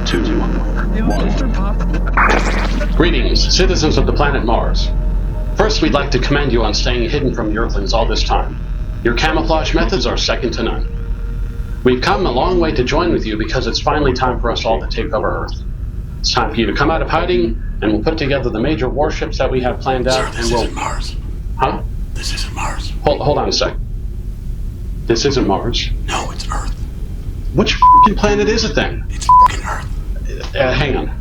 2, 1. Greetings, citizens of the planet Mars. First, we'd like to commend you on staying hidden from the Earthlings all this time. Your camouflage methods are second to none. We've come a long way to join with you because it's finally time for us all to take over Earth. It's time for you to come out of hiding, and we'll put together the major warships that we have planned out. Sir, this isn't Mars. Huh? This isn't Mars. Hold on a sec. This isn't Mars. No, it's Earth. Which f***ing planet is it then? It's f***ing Earth. Hang on.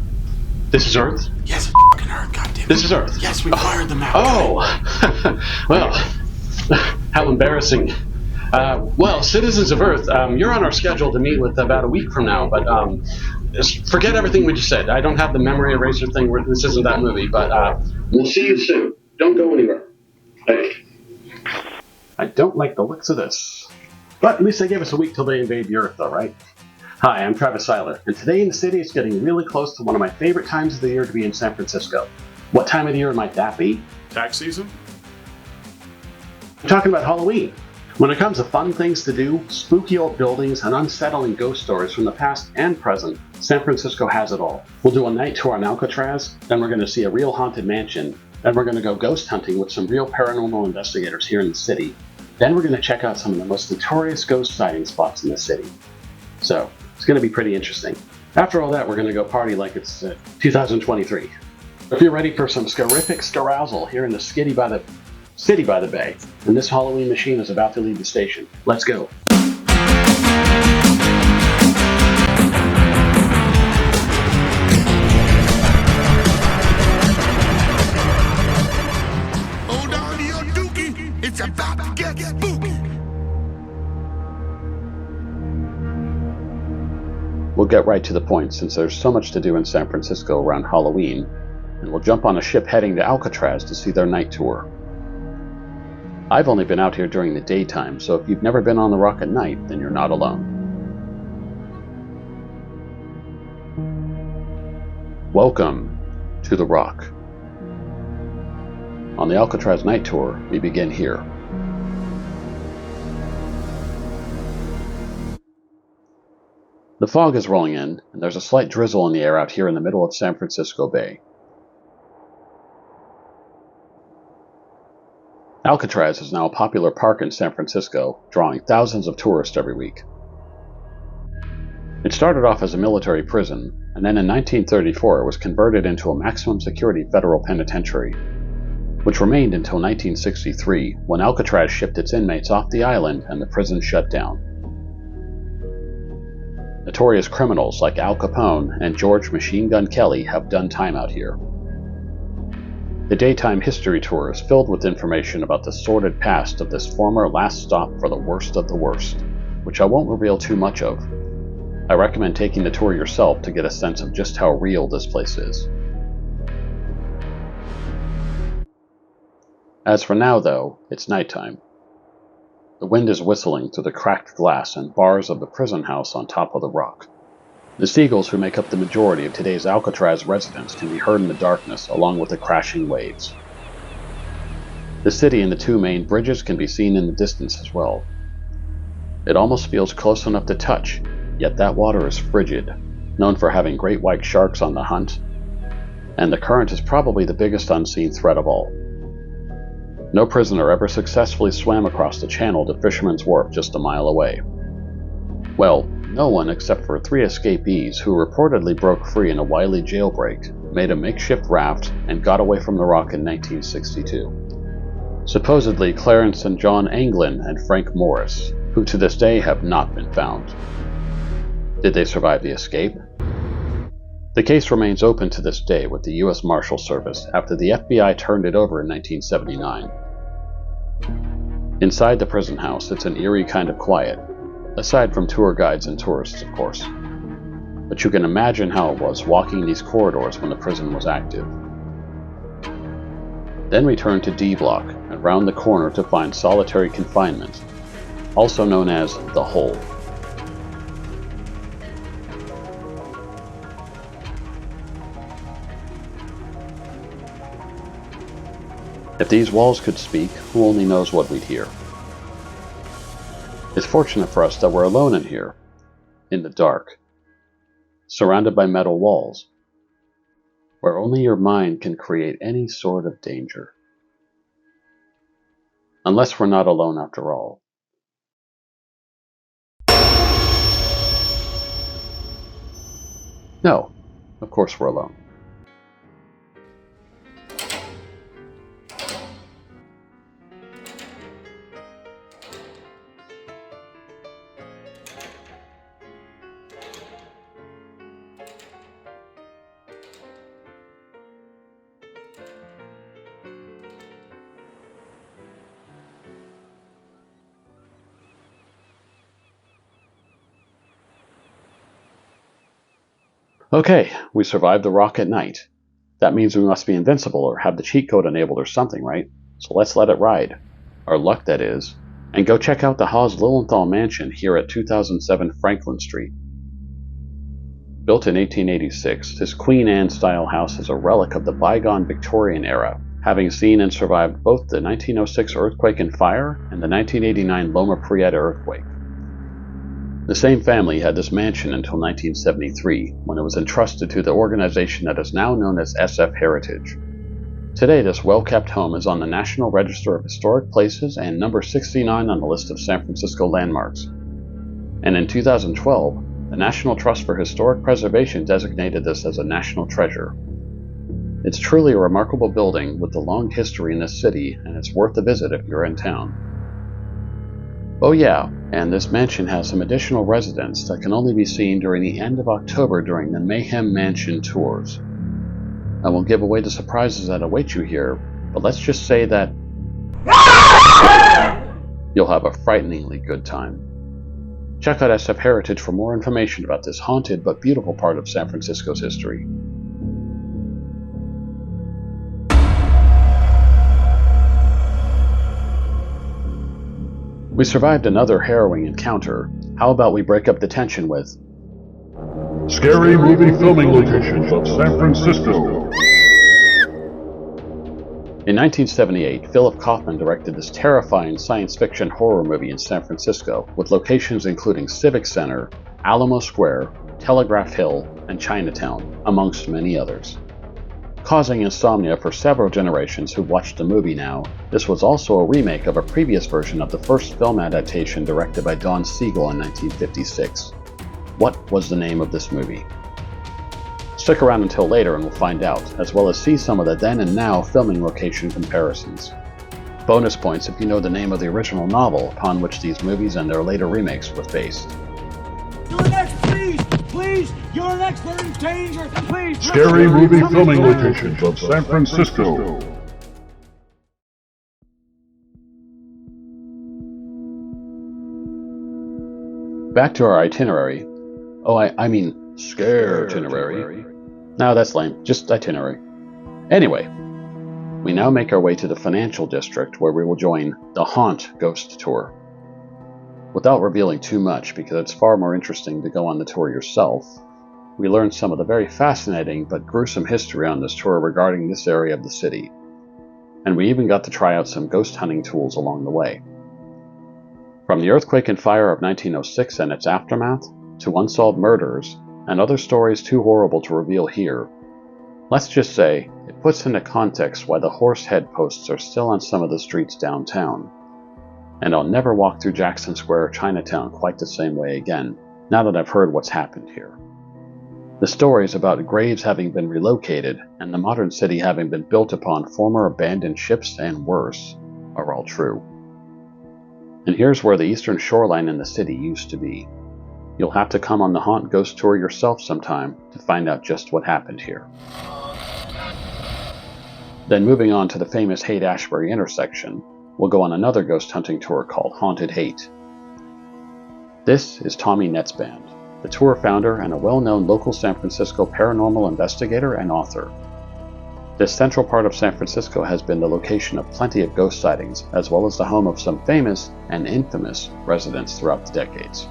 This is Earth? Yes, it's f***ing Earth, goddammit. This is Earth? Yes, we fired the map. Oh! Well, how embarrassing. Well, citizens of Earth, you're on our schedule to meet with about a week from now, but just forget everything we just said. I don't have the memory eraser thing where this isn't that movie, but we'll see you soon. Don't go anywhere. Hey. I don't like the looks of this. But at least they gave us a week till they invade the Earth, though, right? Hi, I'm Travis Zeiler, and today in the city it's getting really close to one of my favorite times of the year to be in San Francisco. What time of the year might that be? Tax season? I'm talking about Halloween. When it comes to fun things to do, spooky old buildings, and unsettling ghost stories from the past and present, San Francisco has it all. We'll do a night tour on Alcatraz, then we're going to see a real haunted mansion, then we're going to go ghost hunting with some real paranormal investigators here in the city, then we're going to check out some of the most notorious ghost sighting spots in the city. So, it's going to be pretty interesting. After all that, we're going to go party like it's 2023. If you're ready for some scarific scarousal here in the city by the bay, and this Halloween machine is about to leave the station. Let's go. Hold on to your dookie, it's about to get spooky. We'll get right to the point since there's so much to do in San Francisco around Halloween, and we'll jump on a ship heading to Alcatraz to see their night tour. I've only been out here during the daytime, so if you've never been on the Rock at night, then you're not alone. Welcome to the Rock. On the Alcatraz night tour, we begin here. The fog is rolling in, and there's a slight drizzle in the air out here in the middle of San Francisco Bay. Alcatraz is now a popular park in San Francisco, drawing thousands of tourists every week. It started off as a military prison, and then in 1934 it was converted into a maximum security federal penitentiary, which remained until 1963, when Alcatraz shipped its inmates off the island and the prison shut down. Notorious criminals like Al Capone and George Machine Gun Kelly have done time out here. The daytime history tour is filled with information about the sordid past of this former last stop for the worst of the worst, which I won't reveal too much of. I recommend taking the tour yourself to get a sense of just how real this place is. As for now, though, it's nighttime. The wind is whistling through the cracked glass and bars of the prison house on top of the rock. The seagulls who make up the majority of today's Alcatraz residents can be heard in the darkness along with the crashing waves. The city and the two main bridges can be seen in the distance as well. It almost feels close enough to touch, yet that water is frigid, known for having great white sharks on the hunt, and the current is probably the biggest unseen threat of all. No prisoner ever successfully swam across the channel to Fisherman's Wharf just a mile away. Well, no one except for 3 escapees who reportedly broke free in a wily jailbreak, made a makeshift raft, and got away from the rock in 1962. Supposedly Clarence and John Anglin and Frank Morris, who to this day have not been found. Did they survive the escape? The case remains open to this day with the U.S. Marshal Service after the FBI turned it over in 1979. Inside the prison house, it's an eerie kind of quiet, aside from tour guides and tourists, of course. But you can imagine how it was walking these corridors when the prison was active. Then we turn to D Block and round the corner to find solitary confinement, also known as the Hole. If these walls could speak, who only knows what we'd hear. It's fortunate for us that we're alone in here, in the dark. surrounded by metal walls, where only your mind can create any sort of danger. Unless we're not alone after all. No, of course we're alone. Okay, we survived the rock at night. That means we must be invincible or have the cheat code enabled or something, right? So let's let it ride. Our luck, that is. And go check out the Haas-Lilienthal Mansion here at 2007 Franklin Street. Built in 1886, this Queen Anne-style house is a relic of the bygone Victorian era, having seen and survived both the 1906 earthquake and fire and the 1989 Loma Prieta earthquake. The same family had this mansion until 1973, when it was entrusted to the organization that is now known as SF Heritage. Today, this well-kept home is on the National Register of Historic Places and number 69 on the list of San Francisco landmarks. And in 2012, the National Trust for Historic Preservation designated this as a national treasure. It's truly a remarkable building with a long history in this city, and it's worth a visit if you're in town. Oh yeah, and this mansion has some additional residents that can only be seen during the end of October during the Mayhem Mansion tours. I won't give away the surprises that await you here, but let's just say that you'll have a frighteningly good time. Check out SF Heritage for more information about this haunted but beautiful part of San Francisco's history. We survived another harrowing encounter. How about we break up the tension with Scary movie filming locations of San Francisco. In 1978, Philip Kaufman directed this terrifying science fiction horror movie in San Francisco, with locations including Civic Center, Alamo Square, Telegraph Hill, and Chinatown, amongst many others. Causing insomnia for several generations who watched the movie now, this was also a remake of a previous version of the first film adaptation directed by Don Siegel in 1956. What was the name of this movie? Stick around until later and we'll find out, as well as see some of the then and now filming location comparisons. Bonus points if you know the name of the original novel upon which these movies and their later remakes was based. You're next, please! Please! You're next, we're in danger! Please! Scary movie filming locations of San Francisco. Back to our itinerary. Oh, I mean, scare itinerary. No, that's lame. Just itinerary. Anyway, we now make our way to the financial district where we will join the Haunt Ghost Tour. Without revealing too much, because it's far more interesting to go on the tour yourself, we learned some of the very fascinating but gruesome history on this tour regarding this area of the city. And we even got to try out some ghost hunting tools along the way. From the earthquake and fire of 1906 and its aftermath, to unsolved murders, and other stories too horrible to reveal here, let's just say it puts into context why the horse head posts are still on some of the streets downtown. And I'll never walk through Jackson Square or Chinatown quite the same way again, now that I've heard what's happened here. The stories about graves having been relocated and the modern city having been built upon former abandoned ships and worse are all true. And here's where the eastern shoreline in the city used to be. You'll have to come on the Haunt Ghost Tour yourself sometime to find out just what happened here. Then moving on to the famous Haight-Ashbury intersection, we'll go on another ghost hunting tour called Haunted Haight. This is Tommy Netzband, the tour founder and a well-known local San Francisco paranormal investigator and author. This central part of San Francisco has been the location of plenty of ghost sightings, as well as the home of some famous and infamous residents throughout the decades.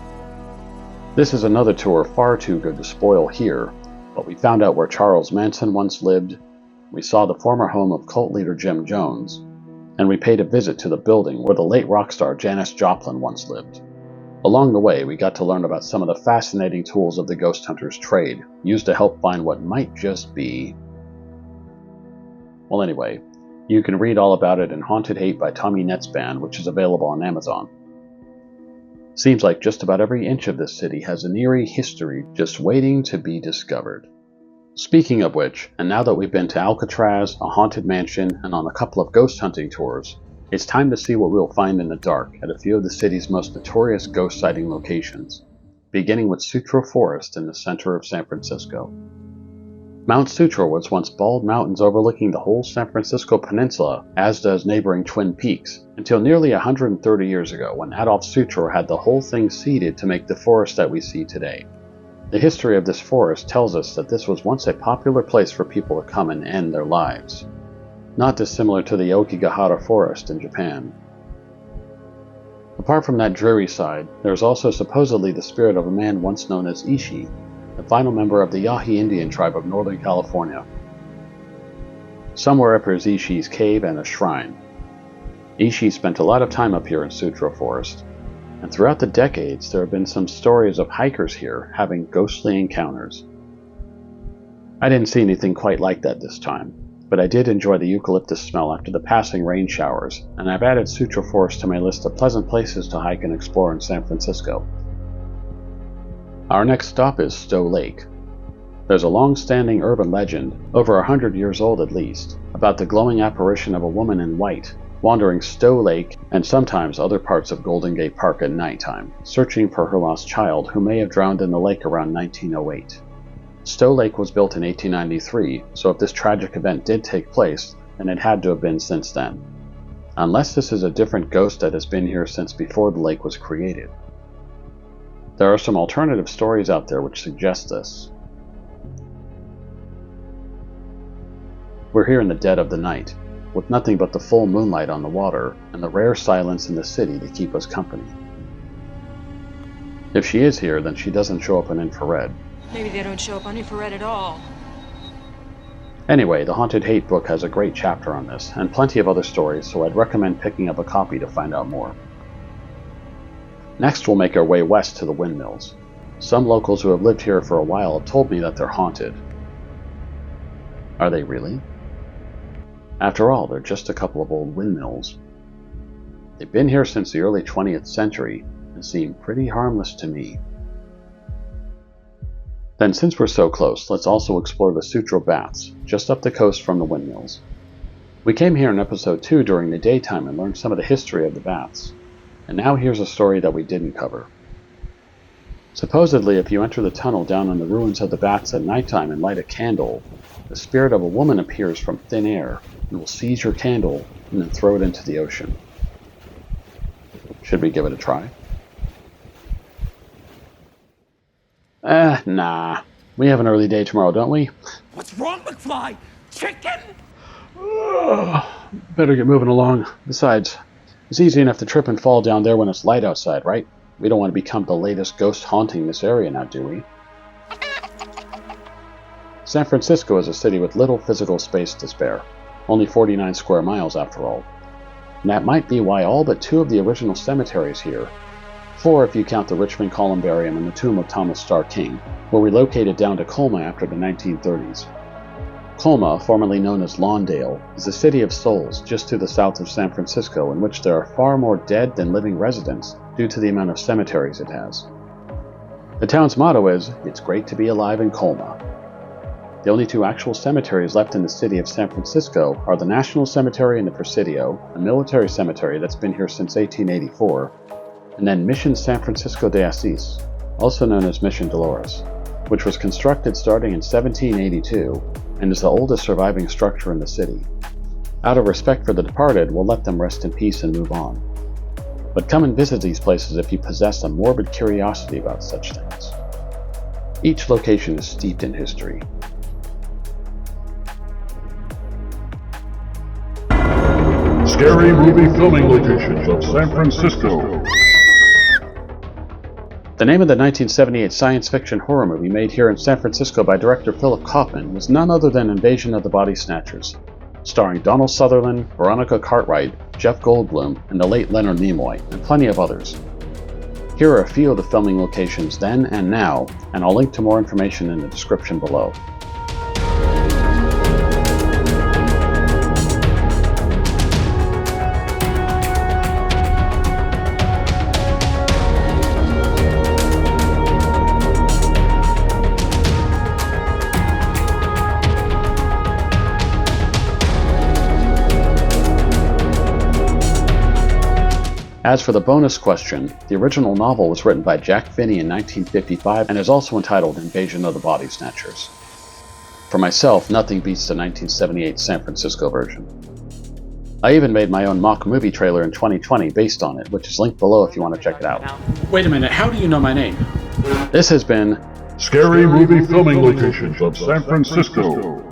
This is another tour far too good to spoil here, but we found out where Charles Manson once lived, we saw the former home of cult leader Jim Jones, and we paid a visit to the building where the late rock star Janis Joplin once lived. Along the way, we got to learn about some of the fascinating tools of the ghost hunter's trade, used to help find what might just be... Well, anyway, you can read all about it in Haunted Haight by Tommy Netzband, which is available on Amazon. Seems like just about every inch of this city has an eerie history just waiting to be discovered. Speaking of which, and now that we've been to Alcatraz, a haunted mansion, and on a couple of ghost hunting tours, it's time to see what we'll find in the dark at a few of the city's most notorious ghost sighting locations, beginning with Sutro Forest in the center of San Francisco. Mount Sutro was once bald mountains overlooking the whole San Francisco peninsula, as does neighboring Twin Peaks, until nearly 130 years ago when Adolf Sutro had the whole thing seeded to make the forest that we see today. The history of this forest tells us that this was once a popular place for people to come and end their lives. Not dissimilar to the Okigahara forest in Japan. Apart from that dreary side, there is also supposedly the spirit of a man once known as Ishi, the final member of the Yahi Indian tribe of Northern California. Somewhere up here is Ishi's cave and a shrine. Ishi spent a lot of time up here in Sutro Forest, and throughout the decades there have been some stories of hikers here having ghostly encounters. I didn't see anything quite like that this time, but I did enjoy the eucalyptus smell after the passing rain showers, and I've added Sutro Forest to my list of pleasant places to hike and explore in San Francisco. Our next stop is Stow Lake. There's a long-standing urban legend, over 100 years old at least, about the glowing apparition of a woman in white, wandering Stow Lake and sometimes other parts of Golden Gate Park at nighttime, searching for her lost child who may have drowned in the lake around 1908. Stow Lake was built in 1893, so if this tragic event did take place, then it had to have been since then. Unless this is a different ghost that has been here since before the lake was created. There are some alternative stories out there which suggest this. We're here in the dead of the night, with nothing but the full moonlight on the water and the rare silence in the city to keep us company. If she is here, then she doesn't show up in infrared. Maybe they don't show up on infrared at all. Anyway, the Haunted Haight book has a great chapter on this, and plenty of other stories, so I'd recommend picking up a copy to find out more. Next, we'll make our way west to the Windmills. Some locals who have lived here for a while have told me that they're haunted. Are they really? After all, they're just a couple of old windmills. They've been here since the early 20th century, and seem pretty harmless to me. Then since we're so close, let's also explore the Sutro Baths, just up the coast from the Windmills. We came here in episode 2 during the daytime and learned some of the history of the baths. And now here's a story that we didn't cover. Supposedly, if you enter the tunnel down in the ruins of the baths at nighttime and light a candle, the spirit of a woman appears from thin air and will seize your candle and then throw it into the ocean. Should we give it a try? Nah. We have an early day tomorrow, don't we? What's wrong, McFly? Chicken? Better get moving along. Besides, it's easy enough to trip and fall down there when it's light outside, right? We don't want to become the latest ghost haunting this area now, do we? San Francisco is a city with little physical space to spare. Only 49 square miles after all. And that might be why all but 2 of the original cemeteries here, 4 if you count the Richmond Columbarium and the tomb of Thomas Starr King, were relocated down to Colma after the 1930s. Colma, formerly known as Lawndale, is a city of souls just to the south of San Francisco in which there are far more dead than living residents due to the amount of cemeteries it has. The town's motto is, "It's great to be alive in Colma." The only 2 actual cemeteries left in the city of San Francisco are the National Cemetery in the Presidio, a military cemetery that's been here since 1884, and then Mission San Francisco de Asís, also known as Mission Dolores, which was constructed starting in 1782 and is the oldest surviving structure in the city. Out of respect for the departed, we'll let them rest in peace and move on. But come and visit these places if you possess a morbid curiosity about such things. Each location is steeped in history. Scary movie filming locations of San Francisco. The name of the 1978 science fiction horror movie made here in San Francisco by director Philip Kaufman was none other than Invasion of the Body Snatchers, starring Donald Sutherland, Veronica Cartwright, Jeff Goldblum, and the late Leonard Nimoy, and plenty of others. Here are a few of the filming locations then and now, and I'll link to more information in the description below. As for the bonus question, the original novel was written by Jack Finney in 1955 and is also entitled Invasion of the Body Snatchers. For myself, nothing beats the 1978 San Francisco version. I even made my own mock movie trailer in 2020 based on it, which is linked below if you want to check it out. Wait a minute, how do you know my name? This has been Scary Movie Filming Locations of San Francisco.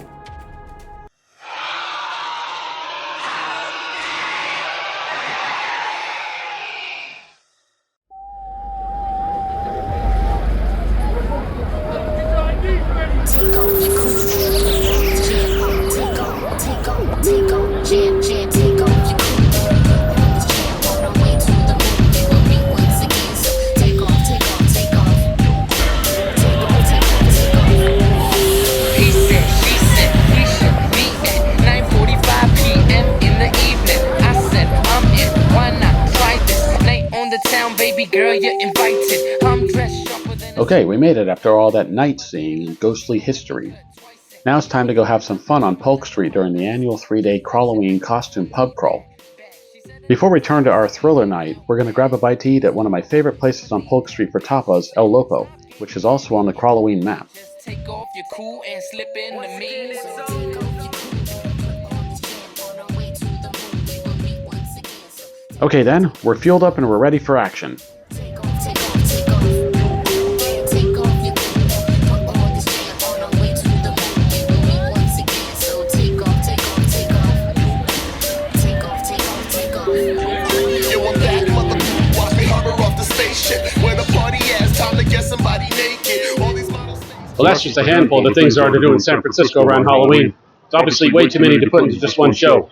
Okay, we made it after all that night seeing and ghostly history. Now it's time to go have some fun on Polk Street during the annual 3-day Crawloween costume pub crawl. Before we turn to our thriller night, we're going to grab a bite to eat at one of my favorite places on Polk Street for tapas, El Lopo, which is also on the Crawloween map. Okay then, we're fueled up and we're ready for action. Well, that's just a handful of the things there are to do in San Francisco around Halloween. It's obviously way too many to put into just one show.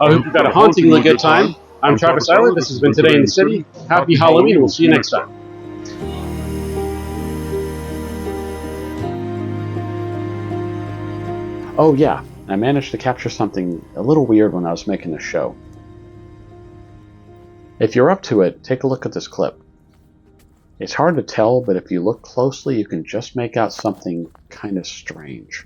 I hope you've got a hauntingly good time. I'm Travis Zeiler. This has been Today in the City. Happy Halloween, and we'll see you next time. Oh yeah, I managed to capture something a little weird when I was making the show. If you're up to it, take a look at this clip. It's hard to tell, but if you look closely, you can just make out something kind of strange.